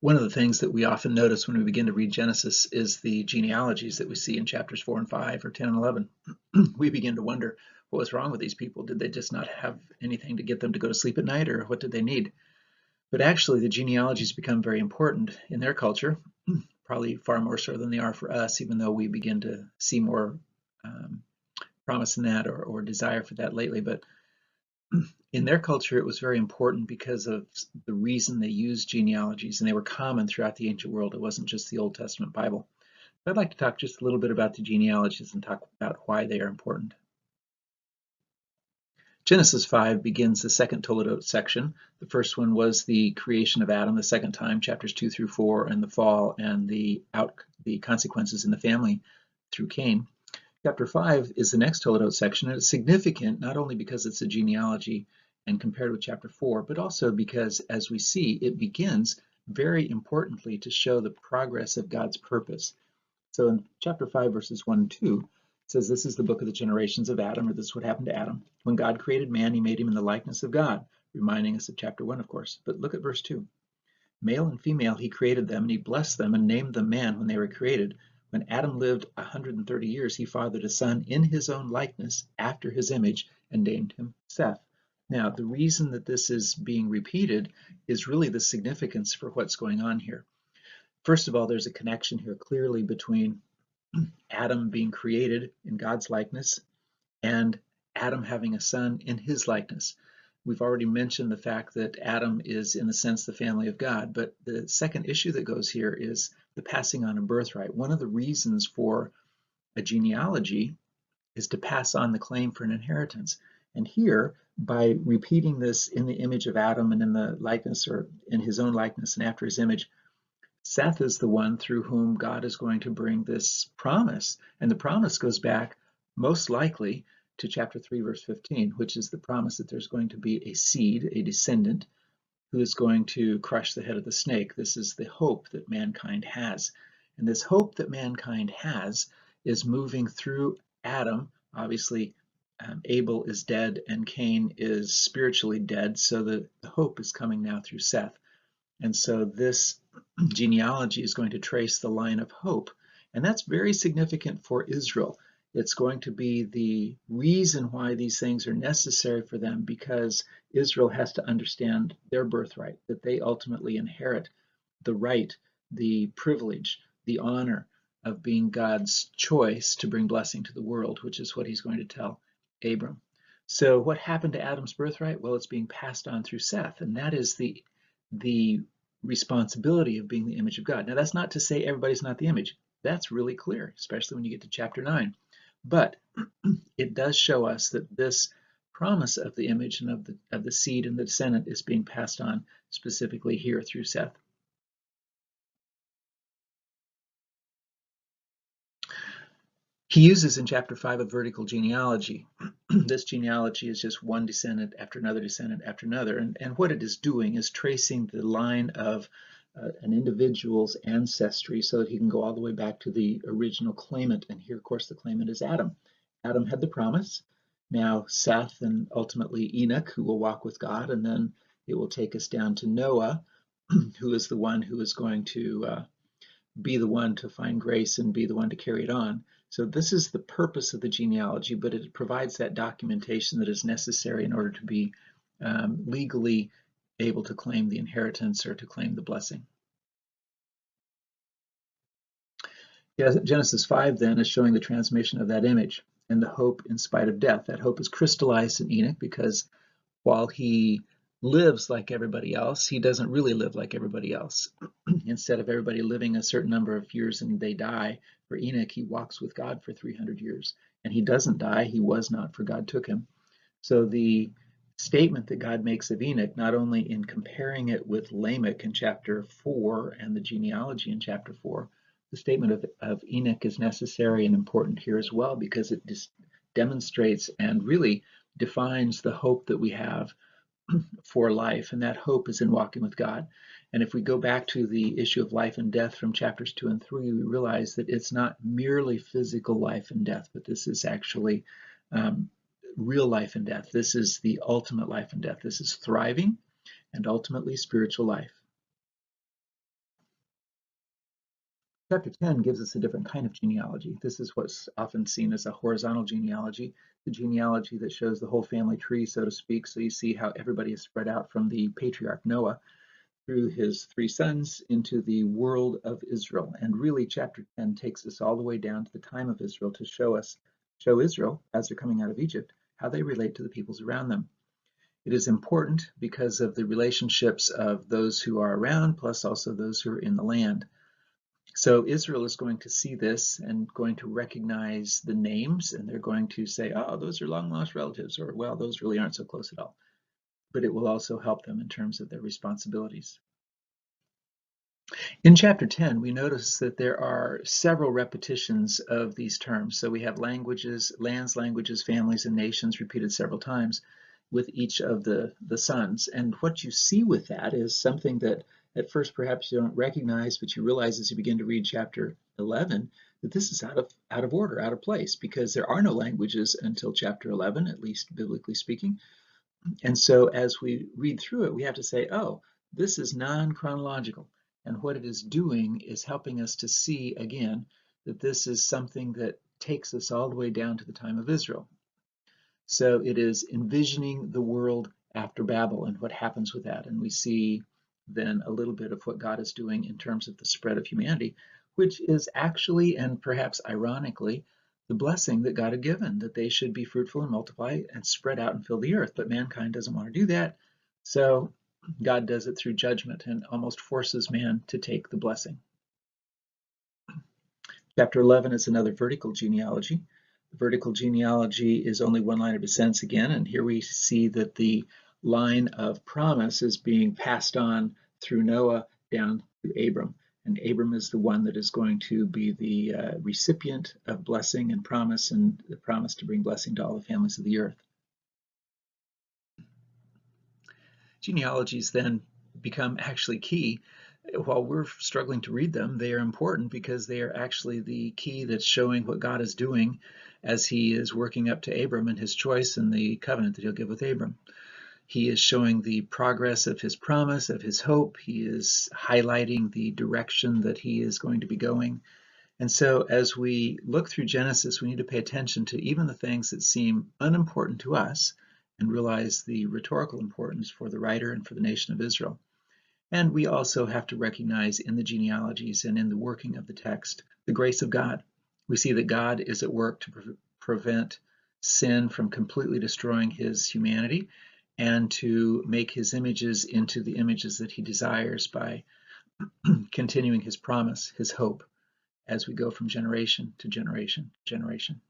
One of the things that we often notice when we begin to read Genesis is the genealogies that we see in chapters 4 and 5 or 10 and 11. We begin to wonder what was wrong with these people. Did they just not have anything to get them to go to sleep at night, or what did they need? But actually, the genealogies become very important in their culture, probably far more so than they are for us, even though we begin to see more um, promise in that or desire for that lately. But in their culture, it was very important because of the reason they used genealogies, and they were common throughout the ancient world. It wasn't just the Old Testament Bible. I'd like to talk just a little bit about the genealogies and talk about why they are important. Genesis 5 begins the second Toledot section. The first one was the creation of Adam the second time, chapters 2 through 4, and the fall and the consequences in the family through Cain. Chapter 5 is the next Toledot section, and it's significant not only because it's a genealogy and compared with chapter 4, but also because, as we see, it begins very importantly to show the progress of God's purpose. So in chapter 5, verses 1 and 2, it says, "This is the book of the generations of Adam," or this is what happened to Adam. "When God created man, he made him in the likeness of God," reminding us of chapter 1, of course. But look at verse 2. "Male and female he created them, and he blessed them and named them man when they were created. When Adam lived 130 years, he fathered a son in his own likeness, after his image, and named him Seth." Now, the reason that this is being repeated is really the significance for what's going on here. First of all, there's a connection here clearly between Adam being created in God's likeness and Adam having a son in his likeness. We've already mentioned the fact that Adam is, in a sense, the family of God, but the second issue that goes here is the passing on of birthright. One of the reasons for a genealogy is to pass on the claim for an inheritance. And here, by repeating this in the image of Adam and in the likeness, or in his own likeness and after his image, Seth is the one through whom God is going to bring this promise. And the promise goes back most likely to chapter 3, verse 15, which is the promise that there's going to be a seed, a descendant, who is going to crush the head of the snake. This is the hope that mankind has. And this hope that mankind has is moving through Adam. Obviously, Abel is dead and Cain is spiritually dead, so the hope is coming now through Seth. And so this genealogy is going to trace the line of hope. And that's very significant for Israel. It's going to be the reason why these things are necessary for them, because Israel has to understand their birthright, that they ultimately inherit the right, the privilege, the honor of being God's choice to bring blessing to the world, which is what he's going to tell Abram. So what happened to Adam's birthright? Well, it's being passed on through Seth, and that is the responsibility of being the image of God. Now, that's not to say everybody's not the image. That's really clear, especially when you get to chapter 9. But it does show us that this promise of the image and of the seed and the descendant is being passed on specifically here through Seth. He uses in chapter 5 a vertical genealogy. This genealogy is just one descendant after another descendant after another. And what it is doing is tracing the line of an individual's ancestry so that he can go all the way back to the original claimant. And here, of course, the claimant is Adam. Adam had the promise. Now Seth and ultimately Enoch, who will walk with God, and then it will take us down to Noah, who is the one who is going to be the one to find grace and be the one to carry it on. So this is the purpose of the genealogy, but it provides that documentation that is necessary in order to be legally able to claim the inheritance or to claim the blessing. Genesis 5 then is showing the transmission of that image and the hope in spite of death. That hope is crystallized in Enoch because while he lives like everybody else, he doesn't really live like everybody else. Instead of everybody living a certain number of years and they die, for Enoch, he walks with God for 300 years. And he doesn't die, he was not, for God took him. So the statement that God makes of Enoch, not only in comparing it with Lamech in chapter 4 and the genealogy in chapter 4, the statement of Enoch is necessary and important here as well, because it demonstrates and really defines the hope that we have for life, and that hope is in walking with God. And if we go back to the issue of life and death from chapters 2 and 3, we realize that it's not merely physical life and death, but this is actually real life and death. This is the ultimate life and death. This is thriving and ultimately spiritual life. Chapter 10 gives us a different kind of genealogy. This is what's often seen as a horizontal genealogy, the genealogy that shows the whole family tree, so to speak. So you see how everybody is spread out from the patriarch Noah through his 3 sons into the world of Israel. And really, chapter 10 takes us all the way down to the time of Israel to show Israel, as they're coming out of Egypt, how they relate to the peoples around them. It is important because of the relationships of those who are around, plus also those who are in the land. So Israel is going to see this and going to recognize the names, and they're going to say, oh, those are long lost relatives, or well, those really aren't so close at all. But it will also help them in terms of their responsibilities. In chapter 10, we notice that there are several repetitions of these terms. So we have languages, lands, languages, families, and nations repeated several times with each of the sons. And what you see with that is something that at first perhaps you don't recognize, but you realize as you begin to read chapter 11 that this is out of order, out of place, because there are no languages until chapter 11, at least biblically speaking. And so as we read through it, we have to say, oh, this is non-chronological. And what it is doing is helping us to see again that this is something that takes us all the way down to the time of Israel. So it is envisioning the world after Babel and what happens with that. And we see then a little bit of what God is doing in terms of the spread of humanity, which is actually, and perhaps ironically, the blessing that God had given, that they should be fruitful and multiply and spread out and fill the earth. But mankind doesn't want to do that. So God does it through judgment and almost forces man to take the blessing. Chapter 11 is another vertical genealogy. The vertical genealogy is only one line of descent again, and here we see that the line of promise is being passed on through Noah down to Abram. And Abram is the one that is going to be the recipient of blessing and the promise to bring blessing to all the families of the earth. Genealogies then become actually key. While we're struggling to read them, they are important because they are actually the key that's showing what God is doing as he is working up to Abram and his choice and the covenant that he'll give with Abram. He is showing the progress of his promise, of his hope. He is highlighting the direction that he is going to be going. And so as we look through Genesis, we need to pay attention to even the things that seem unimportant to us and realize the rhetorical importance for the writer and for the nation of Israel. And we also have to recognize in the genealogies and in the working of the text the grace of God. We see that God is at work to prevent sin from completely destroying his humanity and to make his images into the images that he desires by continuing his promise, his hope, as we go from generation to generation to generation.